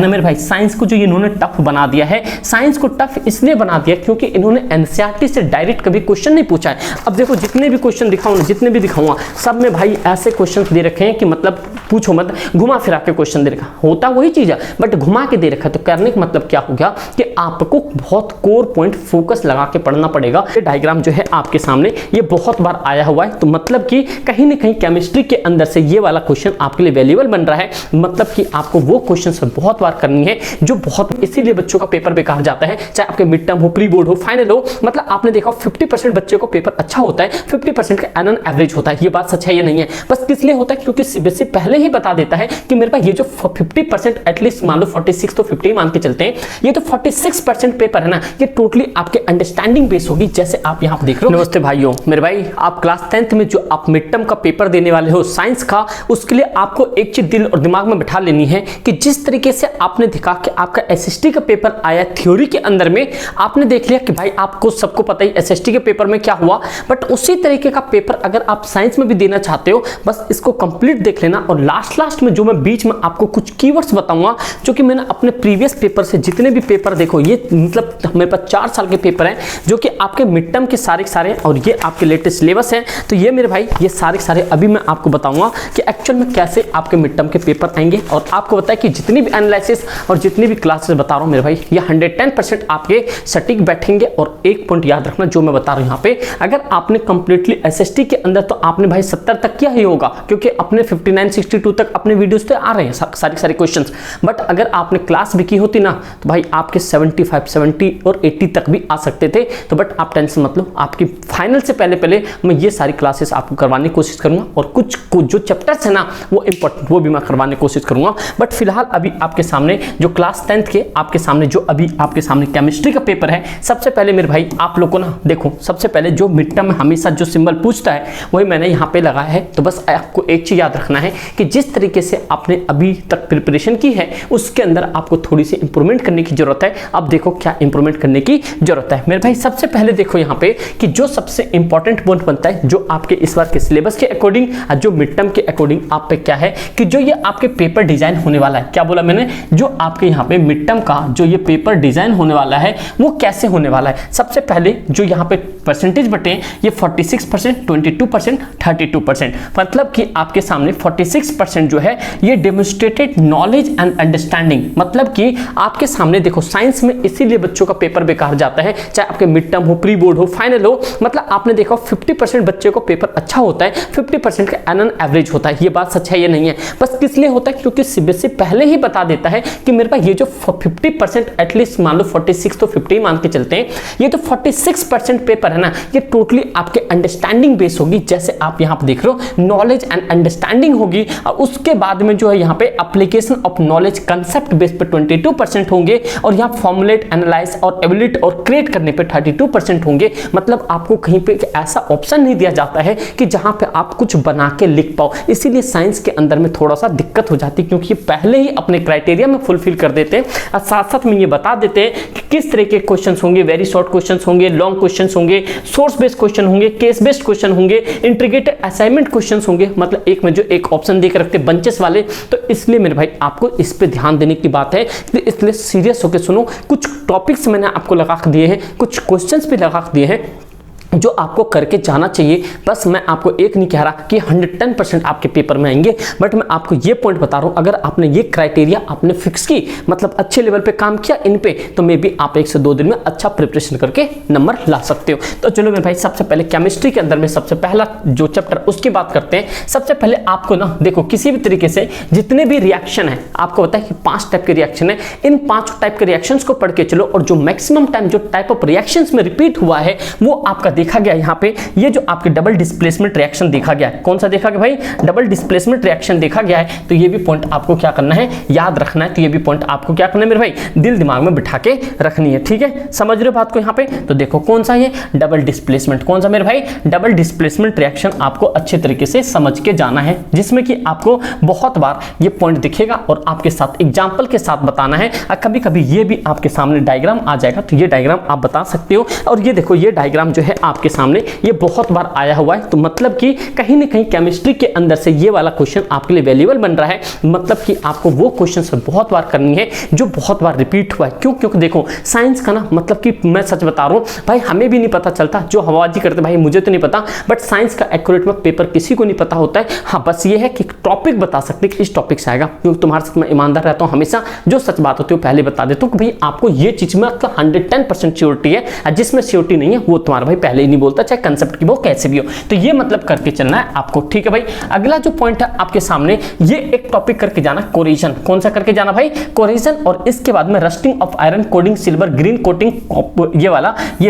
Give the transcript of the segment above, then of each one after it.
ना मेरे भाई। साइंस को जो इन्होंने टफ बना दिया है, साइंस को टफ इसलिए बना दिया क्योंकि इन्होंने एनसीईआरटी से डायरेक्ट कभी क्वेश्चन नहीं पूछा है। अब देखो जितने भी क्वेश्चन दिखाऊंगा, जितने भी दिखाऊंगा, सब में भाई ऐसे क्वेश्चन दे रखे हैं कि मतलब पूछो मत, घुमा फिरा के क्वेश्चन दे रखा, होता वही चीज है बट घुमा के दे रखा है। तो करने का मतलब क्या हो गया कि आपको बहुत कोर पॉइंट फोकस लगा के पढ़ना पड़ेगा। ये डायग्राम जो है आपके सामने ये बहुत बार आया हुआ है, तो मतलब कि कहीं ना कहीं केमिस्ट्री के अंदर से ये वाला क्वेश्चन आपके लिए वैल्यूएबल बन रहा है। मतलब कि आपको वो क्वेश्चन बहुत बार करनी है जो बहुत, इसीलिए बच्चों का पेपर बेकार जाता है, चाहे आपके मिड टर्म हो, प्री बोर्ड हो, फाइनल हो। मतलब आपने देखा 50% बच्चे को पेपर अच्छा होता है, 50% का एन एवरेज होता है। ये बात सच है ये नहीं है, बस किसलिए होता है क्योंकि सीबीएसई पहले ही बता देता है कि मेरे पास ये जो 50% एटलीस्ट मान लो 46 तो 50 मान के चलते हैं, ये तो 46% पेपर है ना, ये टोटली आपके अंडरस्टैंडिंग बेस होगी। जैसे आप यहाँ देख रहे हो। नमस्ते भाइयों, मेरे भाई आप क्लास 10th में जो आप मिड टर्म का पेपर देने वाले हो साइंस का, उसके लिए आपको एक चीज दिल और दिमाग में बैठा लेनी है कि जिस तरीके से आपने देखा कि आपका एसएसटी का पेपर आया थ्योरी के अंदर में, आपने देख लिया कि भाई आपको सबको पता ही एसएसटी के पेपर में क्या हुआ, बट उसी तरीके का पेपर अगर आप साइंस में भी देना चाहते हो, बस इसको कंप्लीट देख लेना। और लास्ट में जो मैं बीच में आपको कुछ कीवर्ड्स बताऊंगा जो कि मैंने अपने प्रीवियस पेपर से, जितने भी पेपर देखो, ये मतलब मेरे पास 4 साल के पेपर हैं जो कि आपके मिड टर्म के सारे और ये आपके लेटेस्ट सिलेबस है। तो ये मेरे भाई ये सारे अभी मैं आपको बताऊंगा कि एक्चुअल में कैसे आपके मिड टर्म के पेपर आएंगे। और आपको बताया कि जितनी भी एनालिसिस और जितनी भी क्लासेस बता रहा हूं मेरे भाई, ये 110% आपके सटीक बैठेंगे। और एक पॉइंट याद रखना जो मैं बता रहा हूं यहाँ पे, अगर आपने कंप्लीटली एसएसटी के अंदर तो आपने भाई 70 तक किया ही होगा क्योंकि अपने 59 62 तक अपने वीडियोस पे आ रहे हैं सारे क्वेश्चंस। बट अगर आपने क्लास भी की होती ना तो भाई आपके 75 70 और 80 तक भी आ सकते थे। तो बट आप टेंशन मत लो, आपकी फाइनल से पहले मैं ये सारी क्लासेस आपको करवाने की कोशिश करूंगा। और कुछ जो चैप्टर्स है ना वो इंपॉर्टेंट, वो भी मैं करवाने की कोशिश करूंगा। बट फिलहाल अभी आपके सामने जो क्लास 10th के आपके सामने जो अभी आपके सामने केमिस्ट्री का पेपर है, सबसे पहले मेरे भाई आप लोग को ना देखो, सबसे पहले जो मिड टर्म में हमेशा जो सिंबल पूछता है वही मैंने यहाँ पे लगाया है। तो बस आपको एक चीज याद रखना है कि जिस तरीके से आपने अभी तक प्रिपरेशन की है उसके अंदर आपको थोड़ी सी इंप्रूवमेंट करने की जरूरत है। अब देखो क्या इंप्रूवमेंट करने की जरूरत है मेरे भाई। सबसे पहले देखो यहाँ पे कि जो सबसे इंपॉर्टेंट पॉइंट बनता है जो आपके इस बार के सिलेबस के अकॉर्डिंग, जो मिड टर्म के अकॉर्डिंग आप पे क्या है कि जो ये आपके पेपर डिजाइन होने वाला है, क्या बोला मैंने, जो आपके यहाँ पे मिड टर्म का जो ये पेपर डिजाइन होने वाला है वो कैसे होने वाला है। सबसे पहले जो यहाँ पे परसेंटेज बटे ये 46%, 22%, 32%, मतलब कि आपके सामने 46% जो है ये डेमोन्स्ट्रेटेड नॉलेज एंड अंडरस्टैंडिंग। मतलब कि आपके सामने देखो साइंस में इसीलिए बच्चों का पेपर बेकार जाता है, चाहे आपके मिड टर्म हो, प्री बोर्ड हो, फाइनल हो। मतलब आपने देखा 50% बच्चे को पेपर अच्छा होता है, 50% का एन एवरेज होता है। ये बात सच है ये नहीं है, बस किस लिए होता है क्योंकि सीबीएसई पहले ही बता देता है कि मेरे पास ये जो 50% एटलीस्ट मान लो 46 तो 50 मान के चलते हैं, ये तो 46% पेपर है ना, ये टोटली आपके अंडरस्टैंडिंग बेस होगी। जैसे आप यहाँ पे देख रहे हो नॉलेज एंड अंडरस्टैंडिंग होगी, और उसके बाद में जो है यहाँ पे application of knowledge concept base पे 22% होंगे, और यहाँ फॉर्मुलेट, एनालाइज और एबिलिट और क्रिएट करने पे 32% होंगे। मतलब आपको कहीं पे ऐसा ऑप्शन नहीं दिया जाता है कि जहां पे आप कुछ बना के लिख पाओ। इसीलिए साइंस के अंदर में थोड़ा सा दिक्कत हो जाती है क्योंकि ये पहले ही अपने क्राइटेरिया में फुलफिल कर देते हैं और साथ साथ में ये बता देते हैं कि किस तरह के क्वेश्चंस होंगे, वेरी शॉर्ट क्वेश्चंस होंगे, लॉन्ग क्वेश्चंस होंगे, सोर्स बेस्ड क्वेश्चन होंगे, केस बेस्ड क्वेश्चन होंगे, इंटीग्रेटेड असाइनमेंट क्वेश्चंस होंगे। मतलब एक में जो एक ऑप्शन देकर रखते बंचेस वाले। तो इसलिए मेरे भाई आपको इस पे ध्यान देने की बात है, इसलिए सीरियस होकर सुनो। कुछ टॉपिक्स मैंने आपको लगा दिए हैं, कुछ क्वेश्चंस भी लगा दिए हैं जो आपको करके जाना चाहिए। बस मैं आपको एक नहीं कह रहा कि 110% आपके पेपर में आएंगे, बट मैं आपको ये पॉइंट बता रहा हूं, अगर आपने ये क्राइटेरिया आपने फिक्स की, मतलब अच्छे लेवल पे काम किया इन पे, तो मे बी आप 1 से 2 दिन में अच्छा प्रिपरेशन करके नंबर ला सकते हो। तो चलो मेरे भाई सबसे पहले केमिस्ट्री के अंदर में सबसे पहला जो चैप्टर उसकी बात करते हैं। सबसे पहले आपको ना देखो किसी भी तरीके से जितने भी रिएक्शन है, आपको पता है कि 5 टाइप के रिएक्शन है, इन 5 टाइप के रिएक्शंस को पढ़ के चलो, और जो मैक्सिमम टाइम जो टाइप ऑफ रिएक्शंस में रिपीट हुआ है वो आपका देखा गया यहाँ पे। ये जो आपके डबल डिस्प्लेसमेंट रिएक्शन देखा गया है, कौन सा देखा गया भाई, डबल डिस्प्लेसमेंट रिएक्शन देखा गया है। तो ये भी पॉइंट आपको क्या करना है, याद रखना है। तो ये भी पॉइंट आपको क्या करना है मेरे भाई, दिल दिमाग में बिठा के रखनी है, ठीक है। समझ रहे हो बात को यहाँ पे। तो देखो कौन सा ये डबल डिस्प्लेसमेंट, कौन सा मेरे भाई, डबल डिस्प्लेसमेंट रिएक्शन आपको अच्छे तरीके से समझ के जाना है, जिसमें कि आपको बहुत बार ये पॉइंट दिखेगा और आपके साथ एग्जाम्पल के साथ बताना है। कभी कभी ये भी आपके सामने डायग्राम आ जाएगा, तो ये डायग्राम आप बता सकते हो। और ये देखो ये डायग्राम जो है आपके सामने ये बहुत बार आया हुआ है, तो मतलब कि कहीं ना कहीं केमिस्ट्री के अंदर से ये वाला क्वेश्चन आपके लिए वैल्यूएबल बन रहा है। मतलब कि आपको वो क्वेश्चन बहुत बार करनी है जो बहुत बार रिपीट हुआ है। क्यों? क्योंकि देखो साइंस का ना, मतलब कि मैं सच बता रहा हूँ भाई, हमें भी नहीं पता चलता, जो हवाबाजी करते भाई मुझे तो नहीं पता, बट साइंस का एक्यूरेट में पेपर किसी को नहीं पता होता है। हाँ बस ये है कि टॉपिक बता सकते कि इस टॉपिक से आएगा, क्योंकि तुम्हारे साथ मैं ईमानदार रहता हूँ, हमेशा जो सच बात होती है वो पहले बता देता हूँ कि भाई आपको ये चीज में 110% श्योरिटी है, जिसमें श्योरिटी नहीं है वो तुम्हारा भाई पहले ही नहीं बोलता, चाहे कंसेप्ट की वो कैसे भी हो। तो ये मतलब करके चलना है आपको, ठीक है भाई। अगला जो पॉइंट है आपके सामने, ये एक टॉपिक करके जाना कोरिजन। कौन सा करके जाना भाई? कोरिजन। और इसके बाद में rusting of iron, coding silver, green coating, ये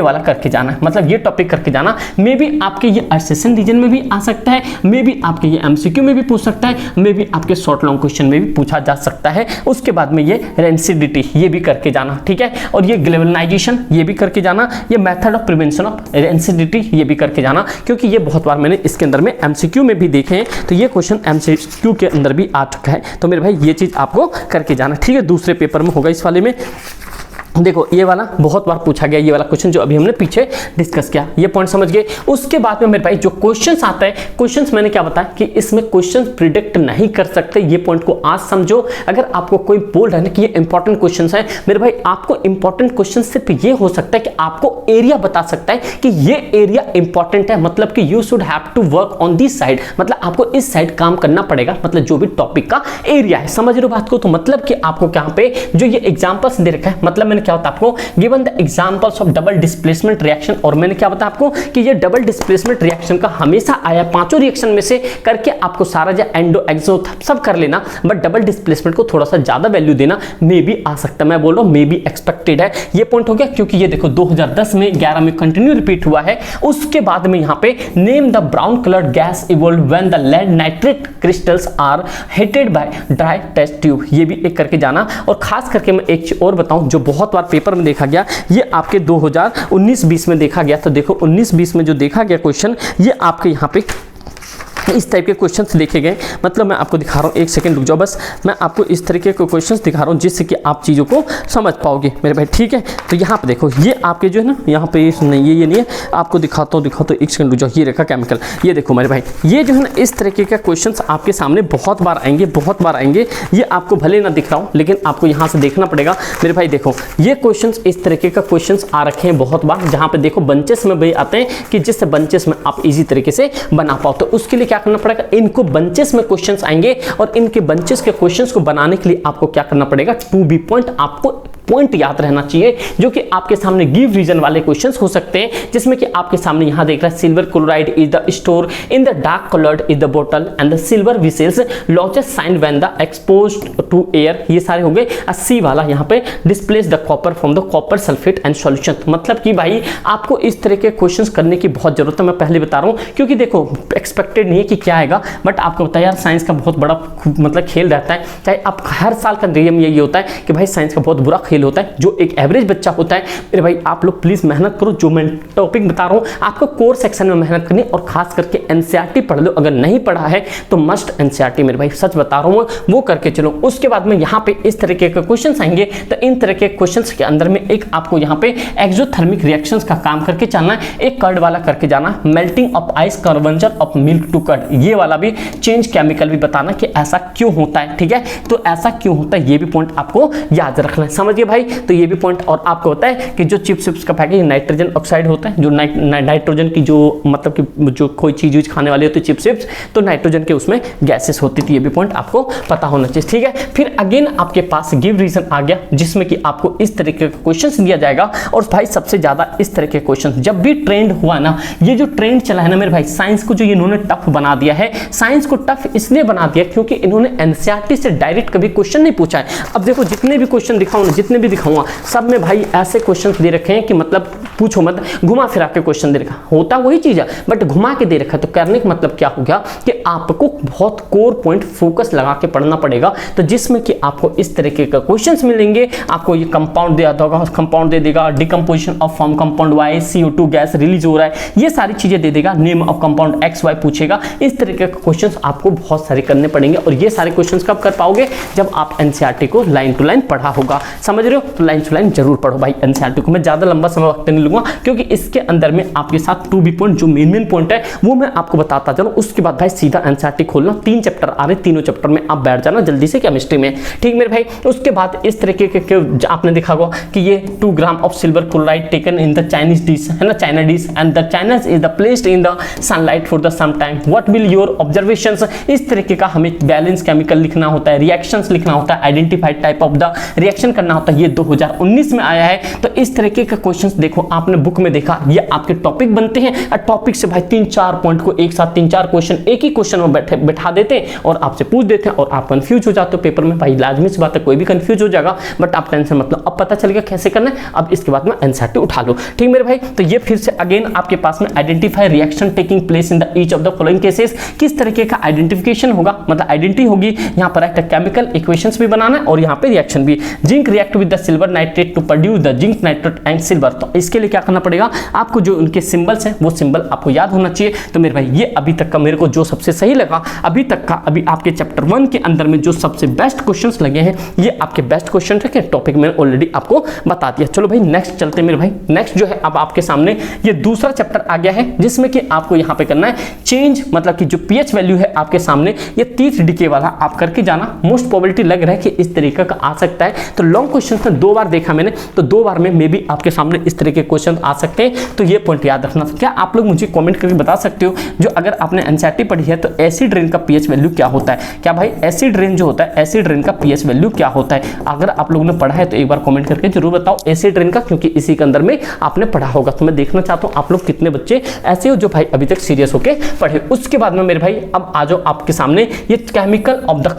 वाला करके जाना है। मतलब ये टॉपिक करके जाना। मे बी आपके ये असेशन रीजन में भी आ सकता है, मे बी आपके ये एमसीक्यू में भी पूछ सकता है, मे बी आपके शॉर्ट लॉन्ग क्वेश्चन में भी पूछा जा सकता है। उसके बाद में ये रेंसिडिटी, ये भी करके जाना, ठीक है। और ये ग्लोबलाइजेशन, ये भी करके जाना। ये method of prevention of rancidity, ये भी करके जाना, क्योंकि ये बहुत बार मैंने इसके अंदर में एमसीक्यू में भी देखे हैं, तो ये क्वेश्चन एमसीक्यू के अंदर भी आ चुका है। तो मेरे भाई ये चीज आपको करके जाना, ठीक है। दूसरे पेपर में होगा इस वाले में। देखो ये वाला बहुत बार पूछा गया, ये वाला क्वेश्चन जो अभी हमने पीछे डिस्कस किया, ये पॉइंट समझ गए। उसके बाद में मेरे भाई जो क्वेश्चंस आता है, क्वेश्चंस मैंने क्या बताया कि इसमें क्वेश्चंस प्रिडिक्ट नहीं कर सकते, ये पॉइंट को आज समझो। अगर आपको कोई बोल रहा है ना कि ये इंपॉर्टेंट क्वेश्चंस है, मेरे भाई आपको इंपॉर्टेंट क्वेश्चन सिर्फ ये हो सकता है कि आपको एरिया बता सकता है कि ये एरिया इंपॉर्टेंट है, मतलब कि you should have to work on this side, मतलब आपको इस साइड काम करना पड़ेगा, मतलब जो भी टॉपिक का एरिया है। समझ रहे हो बात को? तो मतलब कि आपको यहाँ पे जो ये एग्जांपल्स दे रखा है, मतलब मैंने क्या होता है आपको given the examples of double displacement reaction, और मैंने क्या बताया आपको कि ये डबल डिस्प्लेसमेंट रिएक्शन का हमेशा आया, पांचों रिएक्शन में से करके आपको सारा जो एंडो एक्सो सब कर लेना, बट डबल डिस्प्लेसमेंट को थोड़ा सा ज्यादा वैल्यू देना मे भी आ सकता है। मैं बोल रहा हूं मे भी एक्सपेक्टेड है, ये पॉइंट हो गया, क्योंकि ये देखो 2010 में 11 में कंटिन्यू रिपीट हुआ है। उसके बाद में यहां पे name the brown coloured gas evolve when the lead nitrate crystals are heated by dry test tube, ये भी एक करके जाना। और खास करके मैं एक चीज और बताऊं जो बहुत बार पेपर में देखा गया, ये आपके 2019-20 में देखा गया। तो देखो 19-20 में जो देखा गया क्वेश्चन, ये आपके यहाँ पे इस टाइप के क्वेश्चंस देखे गए। मतलब मैं आपको दिखा रहा हूँ, एक सेकंड रुक जाओ बस, मैं आपको इस तरीके के क्वेश्चंस दिखा रहा हूँ जिससे कि आप चीज़ों को समझ पाओगे मेरे भाई, ठीक है। तो यहाँ पे देखो, ये आपके जो है ना, यहाँ पे नहीं, ये नहीं है, आपको दिखाता हूँ एक सेकंड रुक जाओ। ये रखा केमिकल, ये देखो मेरे भाई, ये जो है ना इस तरीके का क्वेश्चंस आपके सामने बहुत बार आएंगे। ये आपको भले ना दिख रहा हूँ, लेकिन आपको यहाँ से देखना पड़ेगा मेरे भाई। देखो ये क्वेश्चंस, इस तरीके का क्वेश्चंस आ रखे हैं बहुत बार, जहाँ पे देखो बंचेस में भी आते हैं कि जिससे बंचेस में आप इजी तरीके से बना पाओ। तो उसके लिए क्या करना पड़ेगा, इनको बंचेस में क्वेश्चंस आएंगे, और इनके बंचेस के क्वेश्चंस को बनाने के लिए आपको क्या करना पड़ेगा, टू बी पॉइंट, आपको पॉइंट याद रहना चाहिए, जो कि आपके सामने गिव रीजन वाले क्वेश्चंस हो सकते हैं, जिसमें कि आपके सामने यहां देख रहा है silver chloride is the store in the dark coloured is the बोतल and the silver vessels losses shine when the exposed to air, ये सारे हो गए। 80 वाला यहां पे displace the copper from the copper sulphate and solution. मतलब कि भाई आपको इस तरह के क्वेश्चंस करने की बहुत जरूरत है, मैं पहले बता रहा हूं, क्योंकि देखो एक्सपेक्टेड नहीं है कि क्या आएगा, बट आपको पता है यार साइंस का बहुत बड़ा मतलब खेल रहता है। चाहे आप हर साल का नियम यही होता है कि भाई साइंस का बहुत बुरा खेल होता है, जो एक एवरेज बच्चा होता है। मेरे भाई आप लोग प्लीज मेहनत करो, जो मैं टॉपिक बता रहा हूं आपको कोर सेक्शन में मेहनत करनी, और खास करके एनसीईआरटी पढ़ लो, अगर नहीं पढ़ा है तो मस्ट एनसीईआरटी मेरे भाई, सच बता रहा हूं, वो करके चलो। उसके बाद में यहाँ पे इस तरीके के क्वेश्चंस आएंगे, तो इन तरह के क्वेश्चंस के अंदर में एक आपको यहाँ पे एक्सोथर्मिक रिएक्शंस का काम करके चलना है, एक कर्ड वाला करके जाना, melting of ice, conversion of milk to curd, ये वाला भी चेंज केमिकल भी बताना कि ऐसा क्यों होता है, ठीक है। तो ऐसा क्यों होता है ये भी पॉइंट आपको याद रखना है, समझिए भाई। तो ये भी पॉइंट, और आपको होता है कि जो चिप्स का पैकेज नाइट्रोजन ऑक्साइड होता है, जो नाइट्रोजन की जो मतलब कि जो कोई चीज यूज खाने वाली होती है चिप्स, तो नाइट्रोजन के उसमें गैसेस होती थी, ये भी पॉइंट आपको पता होना चाहिए, ठीक है। फिर अगेन आपके पास गिव रीजन आ गया, जिसमें कि आपको इस तरीके का क्वेश्चन दिया जाएगा। और भाई सबसे ज्यादा इस तरह के क्वेश्चन जब भी ट्रेंड हुआ ना, ये जो ट्रेंड चला है ना मेरे भाई, साइंस को जो इन्होंने टफ बना दिया है, साइंस को टफ इसलिए बना दिया क्योंकि इन्होंने एनसीईआरटी से डायरेक्ट कभी क्वेश्चन नहीं पूछा है। अब देखो जितने भी क्वेश्चन दिखाऊंगा, जितने भी दिखाऊंगा, सब में भाई ऐसे क्वेश्चंस दे रखे हैं कि मतलब पूछो मत, घुमा फिरा के क्वेश्चन दे रखा, होता वही चीज है बट घुमा के दे रखा है। तो करने का मतलब क्या हो गया कि आपको बहुत कोर पॉइंट फोकस लगा के पढ़ना पड़ेगा, तो जिसमें कि आपको इस तरीके का क्वेश्चंस मिलेंगे। आपको ये कंपाउंड दिया होगा, कंपाउंड दे देगा, decomposition of form compound Y, CO2 gas release हो रहा है, ये सारी चीजें दे देगा, नेम ऑफ कंपाउंड XY पूछेगा। इस तरीके के क्वेश्चंस आपको बहुत सारे करने पड़ेंगे, और ये सारे क्वेश्चंस कब कर पाओगे, जब आप एनसीईआरटी को लाइन टू लाइन पढ़ा होगा, समझ रहे हो? तो लाइन टू लाइन जरूर पढ़ो भाई एनसीईआरटी को। मैं ज्यादा लंबा समय वक्त नहीं लूंगा क्योंकि इसके अंदर में आपके साथ 2B पॉइंट जो मेन पॉइंट है वो मैं आपको बताता चलूं। उसके बाद भाई सीधा एनसीईआरटी खोलना, 3 चैप्टर आ रहे, तीनों चैप्टर में आप बैठ जाना जल्दी से केमिस्ट्री में, ठीक मेरे भाई। उसके बाद इस तरीके के आपने देखा होगा कि ये 2 gram of silver chloride taken in the Chinese dish, है ना, china dish, and the china is the placed in the sunlight for the some time, what will your observations. इस तरीके का हमें बैलेंस केमिकल लिखना होता है, रिएक्शंस लिखना होता है, identified type of the reaction करना होता है। ये 2019 में आया है। तो इस तरीके का क्वेश्चंस देखो आपने बुक में देखा, ये आपके टॉपिक बनते हैं और टॉपिक से भाई 3-4 पॉइंट को एक साथ 3-4 क्वेश्चन एक ही क्वेश्चन में बैठा देते हैं और आपसे पूछ देते हैं और आप कंफ्यूज हो जाते हो पेपर में। भाई लाजमी सी बात है, कोई भी कंफ्यूज हो जाएगा, बट आप टेंशन मतलब अब पता चल गया कैसे करना है। अब इसके बाद में एनसीईआरटी उठा लो, ठीक मेरे भाई। तो ये फिर से अगेन आपके पास में identify reaction taking place in the each of the following cases, किस तरीके का आइडेंटिफिकेशन होगा, मतलब आइडेंटिटी होगी। यहाँ पर एक केमिकल इक्वेशंस भी बनाना है और यहाँ पे रिएक्शन भी। Zinc react with the silver nitrate to produce the zinc nitrate and silver. तो इसके लिए क्या करना पड़ेगा आपको, जो उनके सिंबल्स हैं वो सिंबल आपको याद होना चाहिए। तो मेरे भाई ये अभी तक का मेरे को जो सबसे सही लगा अभी तक का, अभी आपके चैप्टर 1 के अंदर में जो सबसे बेस्ट क्वेश्चंस लगे हैं ये आपके बेस्ट क्वेश्चन रखे। टॉपिक मैंने ऑलरेडी आपको बता दिया। चलो भाई नेक्स्ट चलते मेरे भाई। नेक्स्ट जो है अब आपके सामने ये दूसरा चैप्टर आ गया है जिसमें कि आपको यहाँ पे करना है चेंज, मतलब कि जो पीएच वैल्यू है आपके सामने ये 30 डिके वाला आप करके जाना। मोस्ट प्रोबेबिलिटी लग रहा है कि इस तरीके का आ सकता है। तो लॉन्ग क्वेश्चन में 2 बार देखा मैंने, तो 2 बार में मे भी आपके सामने इस तरह के क्वेश्चन आ सकते हैं। तो ये पॉइंट याद रखना। क्या आप लोग मुझे कमेंट करके बता सकते हो, जो अगर आपने एनसीईआरटी पढ़ी है तो एसिड रेन का पीएच वैल्यू क्या होता है? क्या भाई एसिड रेन जो होता है, एसिड रेन का पीएच वैल्यू क्या होता है? अगर आप लोगों ने पढ़ा है तो एक बार कमेंट करके जरूर बताओ एसिड रेन का, क्योंकि इसी के अंदर में आपने पढ़ा होगा। तो मैं देखना चाहता हूं आप लोग कितने बच्चे ऐसे हो जो भाई अभी तक सीरियस होके पढ़े। उसके बाद में मेरे भाई अब आ जाओ आपके सामने ये केमिकल ऑफ द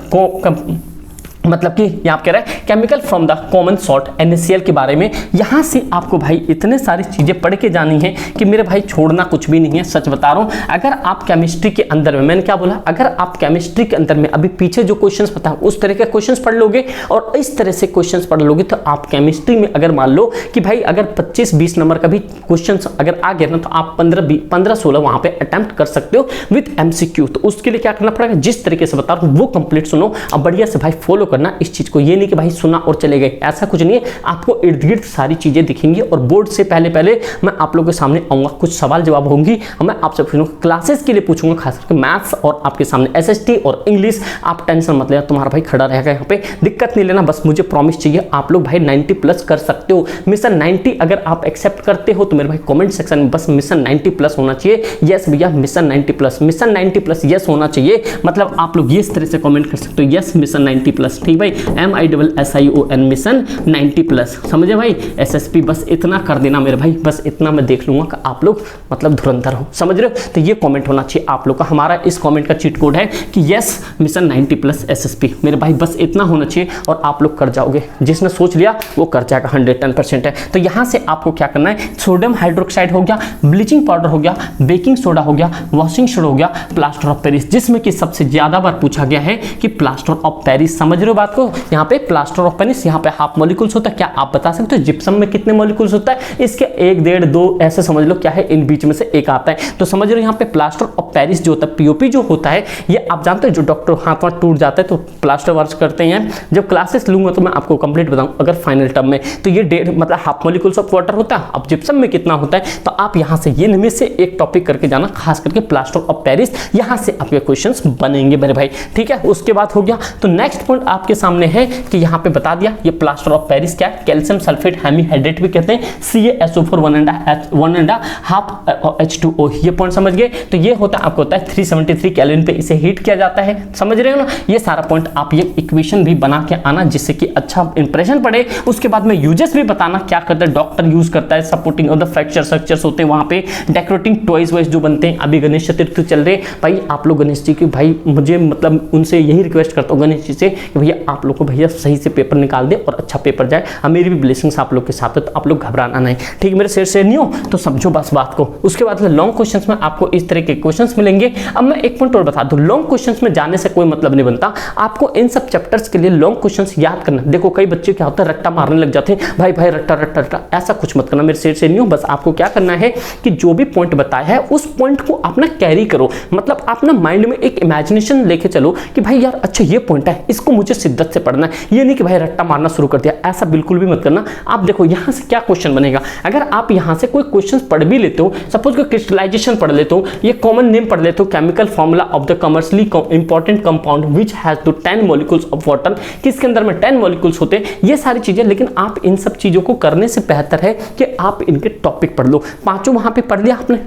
मतलब कि यहाँ कह रहा है chemical from the common salt NaCl के बारे में। यहाँ से आपको भाई इतने सारी चीजें पढ़ के जानी है कि मेरे भाई छोड़ना कुछ भी नहीं है। सच बता रहा हूँ, अगर आप केमिस्ट्री के अंदर में, मैंने क्या बोला, अगर आप केमिस्ट्री के अंदर में अभी पीछे जो क्वेश्चंस पता है उस तरह के क्वेश्चंस पढ़ लोगे और इस तरह से क्वेश्चंस पढ़ लोगे तो आप केमिस्ट्री में अगर मान लो कि भाई अगर 25-20 नंबर का भी क्वेश्चन अगर आ गया ना तो आप 15-16 वहां पे अटेम्प्ट कर सकते हो विद MCQ। तो उसके लिए क्या करना पड़ेगा, जिस तरीके से बता रहा हूँ वो कंप्लीट सुनो अब बढ़िया से भाई फॉलो करना इस चीज को। ये नहीं कि भाई सुना और चले गए, ऐसा कुछ नहीं है। आपको इर्द गिर्द सारी चीजें दिखेंगी और बोर्ड से पहले मैं आप लोगों के सामने आऊंगा, कुछ सवाल जवाब होंगी, मैं आपसे पूछूंगा, क्लासेस के लिए पूछूंगा, खास करके मैथ्स और आपके सामने SST और इंग्लिश। आप टेंशन मत लेना, तुम्हारा भाई खड़ा रहेगा यहाँ पे, दिक्कत नहीं लेना, बस मुझे प्रॉमिस चाहिए आप लोग भाई 90+ कर सकते हो। मिशन 90 अगर आप एक्सेप्ट करते हो तो मेरे भाई कॉमेंट सेक्शन में बस मिशन 90+ होना चाहिए। यस भैया मिशन 90+, मिशन 90+ यस होना चाहिए। मतलब आप लोग ये इस तरह से कॉमेंट कर सकते हो, यस मिशन 90+, ठीक भाई, MISSION मिशन 90+, समझे भाई। SSP बस इतना कर देना मेरे भाई, बस इतना मैं देख लूंगा कि आप लोग मतलब धुरंधर हो, समझ रहे हो। तो ये कमेंट होना चाहिए आप लोग का। हमारा इस कमेंट का चीट कोड है कि यस मिशन 90+ SSP, मेरे भाई बस इतना होना चाहिए और आप लोग कर जाओगे। जिसने सोच लिया वो कर जाएगा, 110% है। तो यहाँ से आपको क्या करना है, सोडियम हाइड्रोक्साइड हो गया, ब्लीचिंग पाउडर हो गया, बेकिंग सोडा हो गया, वॉशिंग सोडा हो गया, प्लास्टर ऑफ पेरिस, जिसमें कि सबसे ज्यादा बार पूछा गया है कि प्लास्टर ऑफ पेरिस, समझ रहे हो बात को। यहाँ पे प्लास्टर ऑफ पेरिस, यहाँ पे हाफ मॉलिक्यूल्स होता है। क्या आप बता सकते हो जिप्सम में कितने मॉलिक्यूल्स होता है? इसके 1, 1.5, 2 ऐसे समझ लो क्या है, इन बीच में से एक आता है। तो समझ रहे हो यहाँ पे प्लास्टर ऑफ पेरिस जो होता है, POP जो होता है, ये आप जानते हो जो डॉक्टर हाथ वाथ टूट जाता है तो प्लास्टर वर्क करते हैं। जब क्लासेस लूंगा तो मैं आपको कंप्लीट बताऊं अगर फाइनल टर्म में। तो ये 1.5 मतलब हाफ मॉलिक्यूल्स ऑफ वाटर होता है। अब जिप्सम में कितना होता है तो आप यहाँ से ये इनमें से एक टॉपिक करके जाना, खास करके प्लास्टर ऑफ पेरिस, यहाँ से आपके क्वेश्चंस बनेंगे मेरे भाई, ठीक है। उसके बाद हो गया तो नेक्स्ट पॉइंट आपके सामने है कि यहाँ पे बता दिया ये प्लास्टर ऑफ पेरिस क्या है, कैल्शियम सल्फेट हेमीहाइड्रेट भी कहते हैं, CaSO4 1.5 H2O, ये पॉइंट समझ गए। तो ये होता है आपको होता है 373 केल्विन पे इसे हीट किया जाता है, समझ रहे हो ना। ये सारा पॉइंट आप ये इक्वेशन भी बना के आना जिससे कि अच्छा इंप्रेशन पड़े। उसके बाद में यूजेस भी बताना क्या करता है डॉक्टर यूज करता है, supporting of the fracture structures होते हैं वहां पे, डेकोरेटिंग टॉयज वाइज जो बनते हैं। अभी गणेश चतुर्थी चल रहे भाई, आप लोग गणेश जी की भाई मुझे मतलब उनसे यही रिक्वेस्ट करता हूँ गणेश जी से कि भैया आप लोग को भैया सही से पेपर निकाल दे और अच्छा पेपर जाए। मेरी भी ब्लेसिंग्स आप लोग के साथ है, तो आप लोग घबराना नहीं, ठीक। मेरे शेर नहीं हो तो समझो बस बात को। उसके बाद लॉन्ग क्वेश्चंस में आपको इस तरह के क्वेश्चंस मिलेंगे। अब मैं एक पॉइंट और बता दूं, लॉन्ग क्वेश्चंस में जाने से कोई मतलब नहीं बनता। आपको इन सब चैप्टर्स के लिए लॉन्ग क्वेश्चंस याद करना। देखो कई बच्चे क्या होता है रट्टा मारने लग जाते हैं, भाई भाई रट्टा रट्टा रट्टा, ऐसा कुछ मत करना, मेरे से नहीं हो। बस आपको क्या करना है कि जो भी पॉइंट बताया है उस पॉइंट को अपना कैरी करो, मतलब अपना माइंड में एक इमेजिनेशन लेके चलो कि भाई यार अच्छा ये पॉइंट है, इसको मुझे शिद्दत से पढ़ना है। ये नहीं कि भाई रट्टा मारना शुरू कर दिया, ऐसा बिल्कुल भी मत करना। आप देखो यहाँ से क्या क्वेश्चन बनेगा, अगर आप यहाँ से कोई क्वेश्चन पढ़ भी लेते हो, सपोज कोई क्रिस्टलाइजेशन पढ़ लेते हो, ये कॉमन नेम पढ़ लेते हो, chemical formula of the commercially important compound which has two 10 molecules of water, किसके अंदर में 10 मॉलिक्यूल्स होते हैं, ये सारी चीजें। लेकिन आप इन सब चीजों को करने से बेहतर है कि आप इनके टॉपिक पढ़ लो। पांचों वहां पे पढ़ लिया आपने,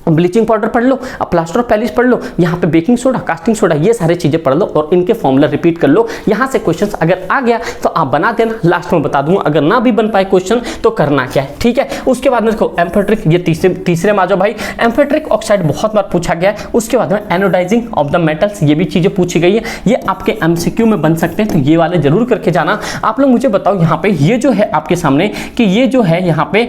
ब्लीचिंग पाउडर पढ़ लो, अब प्लास्टर ऑफ पेरिस पढ़ लो, यहाँ पे बेकिंग सोडा, कास्टिंग सोडा, ये सारी चीजें पढ़ लो और इनके फॉर्मूला रिपीट कर लो। यहाँ से क्वेश्चंस अगर आ गया तो आप बना देना, लास्ट में बता दूंगा अगर ना भी बन पाए क्वेश्चन तो करना क्या है, ठीक है। उसके बाद में देखो एम्फीट्रिक, ये तीसरे में आ जाओ भाई। एम्फीट्रिक ऑक्साइड बहुत बार पूछा गया है। उसके बाद में एनोडाइजिंग ऑफ द मेटल्स, ये भी चीजें पूछी गई है, ये आपके एमसीक्यू में बन सकते हैं, तो ये वाले जरूर करके जाना। आप लोग मुझे बताओ यहाँ पे ये जो है आपके सामने कि ये जो है यहाँ पे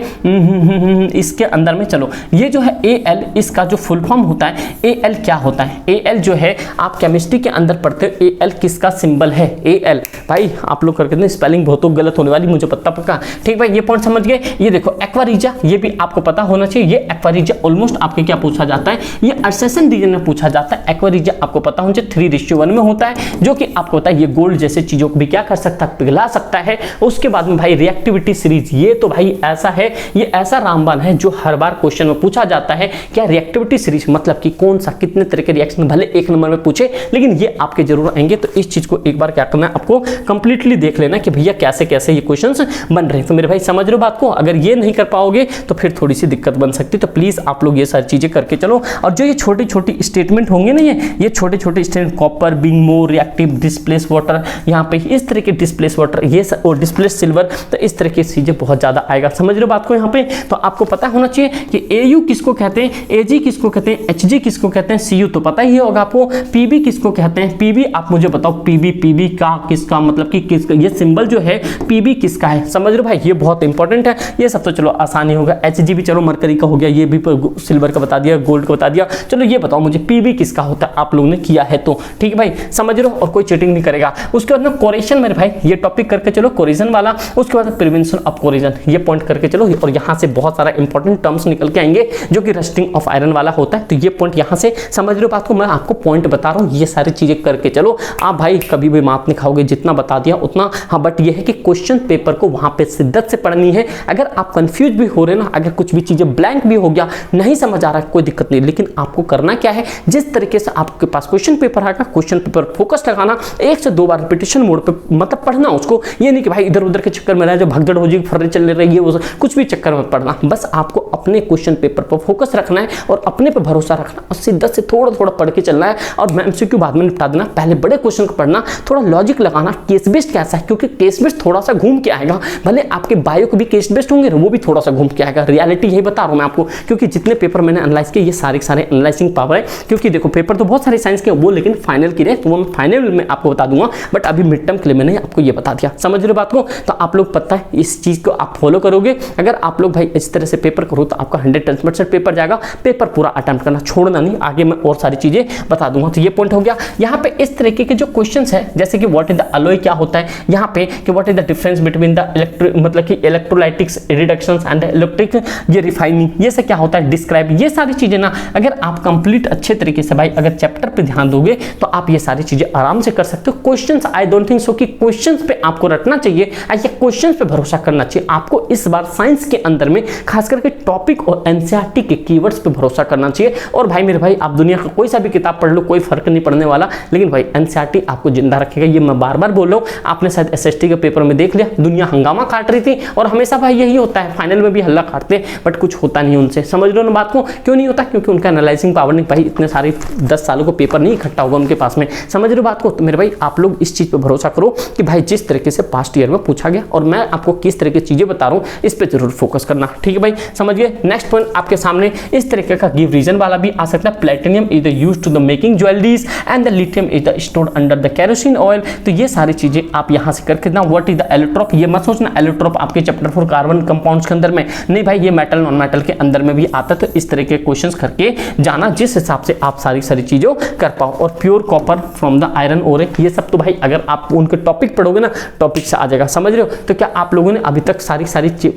इसके अंदर में, चलो ये जो है AL, इसका जो फुल फॉर्म होता है AL क्या होता है, AL जो है आप केमिस्ट्री के अंदर पढ़ते हो, AL किसका सिंबल है, AL। भाई आप लोग करके ना स्पेलिंग बहुत गलत होने वाली, मुझे पता पक्का, ठीक भाई, ये पॉइंट समझ गए। ये देखो एक्वारिजा, ये भी आपको पता होना चाहिए। ये एक्वारिजा ऑलमोस्ट आपके क्या पूछा जाता है, ये अर्सेसन रीजन में पूछा जाता है। एक्वारिजा आपको पता होना चाहिए 3:1 में होता है, जो कि आपको पता है ये गोल्ड जैसे चीजों को भी क्या कर सकता है, पिघला सकता है। उसके बाद में भाई रिएक्टिविटी सीरीज, ये तो भाई ऐसा है, ये ऐसा रामबाण है जो हर बार क्वेश्चन में पूछा जाता है। क्या रिएक्टिविटी सीरीज मतलब कि कौन सा कितने तरह के रिएक्शन, भले एक नंबर में पूछे लेकिन ये आपके जरूर आएंगे। तो इस चीज को एक बार क्या करना है, आपको कंप्लीटली देख लेना कि भैया कैसे कैसे ये क्वेश्चंस बन रहे हैं। तो मेरे भाई समझ रहे हो बात को, अगर ये नहीं कर पाओगे तो फिर थोड़ी सी दिक्कत बन सकती है। तो प्लीज आप लोग ये सारी चीजें करके चलो। और जो ये छोटी छोटी स्टेटमेंट होंगे ना, ये छोटे छोटे statement, copper being more reactive, displace water, यहाँ पे इस तरह के डिस्प्लेस वाटर, ये और डिस्प्लेस सिल्वर, तो इस तरह की चीजें बहुत ज्यादा आएगा। समझ रहे हो बात को यहाँ पे। तो आपको पता होना चाहिए कि AU किसको कहते हैं, AG किसको कहते हैं, HG किसको कहते हैं, CU तो पता ही होगा आपको, PB किसको कहते हैं, PB आप मुझे बताओ, PB का किसका मतलब कि किसका, ये सिंबल जो है PB किसका है, समझ रहे हो भाई, ये बहुत इंपॉर्टेंट है। ये सब तो चलो आसानी होगा। HG भी चलो मरकरी का हो गया, ये भी सिल्वर का बता दिया, गोल्ड का बता दिया। चलो ये बताओ मुझे PB किसका होता है, आप लोगों ने किया है तो ठीक है भाई, समझ रहे हो, और कोई चीटिंग नहीं करेगा। उसके बाद में कोरेजन, मेरे भाई ये टॉपिक करके चलो, कोरेजन वाला। उसके बाद प्रिवेंशन ऑफ कोरेजन, ये पॉइंट करके चलो, और यहाँ से बहुत सारा इंपॉर्टेंट टर्म्स निकल के आएंगे जो कि रस्टिंग ऑफ आयरन वाला होता है। तो ये पॉइंट यहाँ से समझ रहे हो बात को, मैं आपको पॉइंट बता रहा हूँ, ये सारी चीजें करके चलो। आप भाई कभी भी मात नहीं खाओगे, जितना बता दिया उतना। हाँ बट ये है कि क्वेश्चन पेपर को वहां पे शिद्दत से पढ़नी है। अगर आप कंफ्यूज भी हो रहे ना, अगर कुछ भी चीजें ब्लैंक भी हो गया, नहीं समझ आ रहा है, कोई दिक्कत नहीं, लेकिन आपको करना क्या है, जिस तरीके से आपके पास क्वेश्चन पेपर आएगा, क्वेश्चन पेपर फोकस लगाना, 1 से 2 बार रिपीटेशन मोड पे मतलब पढ़ना उसको। ये नहीं कि भाई इधर उधर के चक्कर में रह जाओ, भगदड़ हो जाएगी, फर्रे चल रही है, वो कुछ भी चक्कर में पढ़ना। बस आपको अपने क्वेश्चन पेपर पर फोकस रखना है और अपने पे भरोसा रखना और शिद्दत से थोड़ा थोड़ा पढ़ के चलना है। और एमसीक्यू बाद में निपटा देना, पहले बड़े क्वेश्चन को पढ़ना, थोड़ा लॉजिक लगाना। केस बेस्ड कैसा है, क्योंकि केस बेस्ड थोड़ा सा घूम के आएगा, भले आपके बायो को भी केस बेस्ड होंगे, वो भी थोड़ा सा घूम के आएगा। रियलिटी यही बता रहा हूं मैं आपको, क्योंकि जितने पेपर मैंने एनालाइज किए, ये सारे एनालाइजिंग पावर है। क्योंकि देखो पेपर तो बहुत सारे साइंस के वो, लेकिन फाइनल की रहे तो वो मैं फाइनल में आपको बता दूंगा, बट अभी मिड टर्म के लिए मैंने आपको ये बता दिया। समझ रहे हो बात को। तो आप लोग पता है इस चीज को आप फॉलो करोगे, अगर आप लोग भाई इस तरह से पेपर करो तो आपका 110% पेपर जाएगा। पेपर पूरा अटेम्प्ट करना, छोड़ना नहीं, आगे मैं और सारी चीजें बता दूंगा। तो ये पॉइंट हो गया। यहाँ पे इस तरीके के जो क्वेश्चंस है, जैसे कि व्हाट इज द अलॉय क्या होता है, यहाँ पे कि what is the difference between the मतलब कि इलेक्ट्रोलाइटिक्स रिडक्शंस एंड इलेक्ट्रिक ये रिफाइनिंग, ये से क्या होता है, डिस्क्राइब, ये सारी चीजें ना अगर आप कंप्लीट अच्छे तरीके से भाई अगर चैप्टर पे ध्यान दोगे तो आप ये सारी चीजें आराम से कर सकते हो। Questions I don't think so कि क्वेश्चंस पे आपको रटना चाहिए या क्वेश्चंस पे भरोसा करना चाहिए। आपको इस बार साइंस के अंदर में खास करके टॉपिक और एनसीईआरटी के कीवर्ड्स पे भरोसा करना चाहिए। और भाई मेरे भाई आप दुनिया का कोई सा भी किताब पढ़ लो, कोई फर्क नहीं पड़ने वाला, लेकिन भाई एनसीईआरटी आपको जिंदा रखेगा। ये मैं बार बार बोल रहा हूँ, आपने शायद एसएसटी के पेपर में देख लिया, दुनिया हंगामा काट रही थी और हमेशा भाई यही होता है, फाइनल में भी हल्ला काटते हैं बट कुछ होता नहीं उनसे। समझ लो ना बात को, क्यों नहीं होता, क्योंकि उनका एनालाइजिंग पावर नहीं, भाई इतने सारे 10 सालों को पेपर नहीं इकट्ठा होगा उनके पास में। समझ रहे हो बात को। तो मेरे भाई आप लोग इस चीज पे भरोसा करो कि भाई जिस तरीके से पास्ट ईयर में पूछा गया और मैं आपको किस तरह की चीजें बता रहा हूँ, इस पे जरूर फोकस करना, ठीक है भाई, समझ गए। नेक्स्ट पॉइंट आपके सामने इस तरीके का गिव रीजन वाला भी आ सकता है। Platinum is the used to the making jewelleries and the lithium is the stored under the kerosene oil. तो ये सारी चीजें आप यहां से करके ना, व्हाट इज द एलोट्रोप, ये मत सोचना एलोट्रोप आपके चैप्टर 4 कार्बन कंपाउंड्स के अंदर में नहीं भाई, ये मेटल नॉन मेटल के अंदर में भी आता है। तो इस तरह के क्वेश्चंस करके जाना जिस हिसाब से आप सारी चीजों कर पाओ। और pure copper from the iron ore, ये सब तो भाई अगर आप उनके टॉपिक पढ़ोगे ना, टॉपिक से आ जाएगा। समझ रहे हो। तो क्या आप लोगों ने अभी तक सारी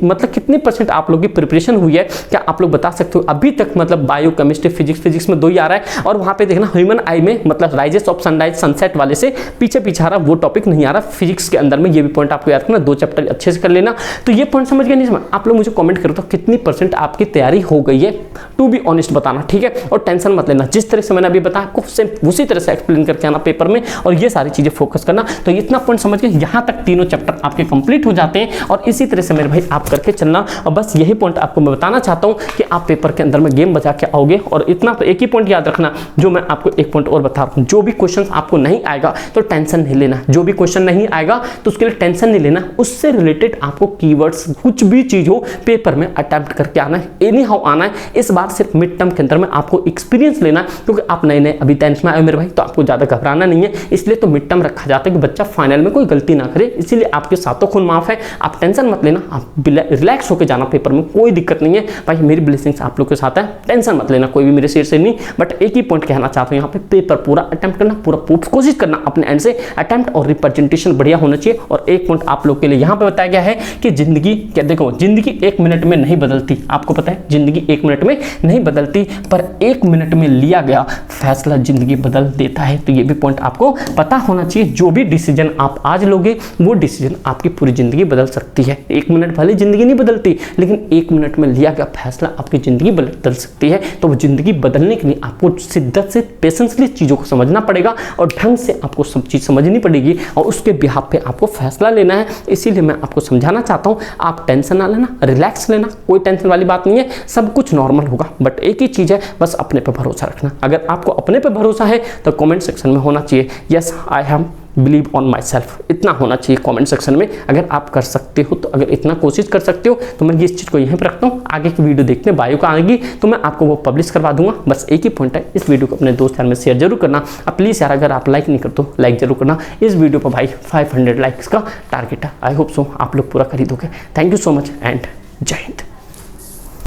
मतलब कितने % आप लोगों की प्रिपरेशन हुई है, क्या आप लोग बता सकते हो अभी तक मतलब बायो केमिस्ट्री फिजिक्स में 2 ही आ रहा है, और वहां पे देखना ह्यूमन आई में मतलब राइजेस ऑफ सनराइज सनसेट वाले से पीछे आ रहा, वो टॉपिक नहीं आ रहा फिजिक्स के अंदर में। ये भी पॉइंट आपको याद रखना, 2 चैप्टर अच्छे से कर लेना। तो ये पॉइंट समझ गए नहीं समझ? आप लोग मुझे कमेंट करो तो कितनी % आपकी तैयारी हो गई है, टू बी ऑनेस्ट बताना, ठीक है। और टेंशन मत लेना, जिस तरह से मैंने अभी बताया आपको सेम उसी तरह से एक्सप्लेन करके आना पेपर में, और ये सारी चीजें फोकस करना। तो इतना पॉइंट समझ के यहाँ तक तीनों चैप्टर आपके कंप्लीट हो जाते हैं, और इसी तरह से मेरे भाई आप करके चलना। और बस यही पॉइंट आपको मैं बताना चाहता हूँ कि आप पेपर के अंदर में गेम बजा के आओगे। और इतना तो एक ही पॉइंट याद रखना, जो मैं आपको एक पॉइंट और बता रहा हूँ, जो भी क्वेश्चन आपको नहीं आएगा तो टेंशन नहीं लेना, जो भी क्वेश्चन नहीं आएगा तो उसके लिए टेंशन नहीं लेना। उससे रिलेटेड आपको कीवर्ड्स कुछ भी चीज हो पेपर में अटेम्प्ट करके आना है, एनी हाउ आना है। इस बार सिर्फ मिड टर्म के अंदर में आपको एक्सपीरियंस लेना, क्योंकि आप नए अभी 10th में आए मेरे भाई, तो आपको ज्यादा घबराना नहीं है। इसलिए तो मिड टर्म रखा जाता है कि बच्चा फाइनल में कोई गलती ना करे, इसीलिए आपके साथों खून माफ है। आप टेंशन मत लेना, आप रिलैक्स होकर जाना पेपर में, कोई दिक्कत नहीं है भाई। मेरी ब्लेसिंग्स आप लोग के साथ है, टेंशन मत लेना, कोई भी मेरे सिर से नहीं। बट एक ही पॉइंट कहना चाहता हूँ, यहाँ पे पेपर पूरा अटेम्प्ट करना, पूरा कोशिश करना अपने एंड से अटेम्प्ट, और रिप्रेजेंटेशन बढ़िया होना चाहिए। और एक पॉइंट आप लोग के लिए यहाँ पे बताया गया है कि जिंदगी क्या, देखो जिंदगी 1 मिनट में नहीं बदलती, आपको पता है जिंदगी 1 मिनट में नहीं बदलती, पर 1 मिनट में लिया गया फैसला जिंदगी बदल देता है। तो ये भी पॉइंट आपको पता होना चाहिए, जो भी डिसीजन आप आज लोगे वो डिसीजन आपकी पूरी जिंदगी बदल सकती है। 1 मिनट भले जिंदगी नहीं बदलती, लेकिन 1 मिनट में लिया गया फैसला आपकी जिंदगी बदल सकती है। तो वो जिंदगी बदलने के लिए आपको शिद्दत से पेशेंसली चीजों को समझना पड़ेगा, और ढंग से आपको सब चीज समझनी पड़ेगी, और उसके बिहाफ पे आपको फैसला लेना है। इसीलिए मैं आपको समझाना चाहता हूँ, आप टेंशन ना लेना, रिलैक्स लेना, कोई टेंशन वाली बात नहीं है, सब कुछ नॉर्मल होगा। बट एक ही चीज है, बस अपने पे भरोसा रखना। अगर आपको अपने पे भरोसा है तो कमेंट सेक्शन में होना चाहिए yes I have believe on my self, इतना होना चाहिए कमेंट सेक्शन में। अगर आप कर सकते हो, तो अगर इतना कोशिश कर सकते हो, तो मैं इस चीज़ को यहीं पर रखता हूँ। आगे की वीडियो देखते हैं, बायो का आएगी तो मैं आपको वो पब्लिश करवा दूंगा। बस एक ही पॉइंट है, इस वीडियो को अपने दोस्त यार में शेयर जरूर करना। अब प्लीज़ यार, अगर आप लाइक नहीं करते हो लाइक जरूर करना। इस वीडियो पर भाई 500 लाइक्स का टारगेट है, आई होप सो आप लोग पूरा खरीदोगे। Thank you so much and जय हिंद।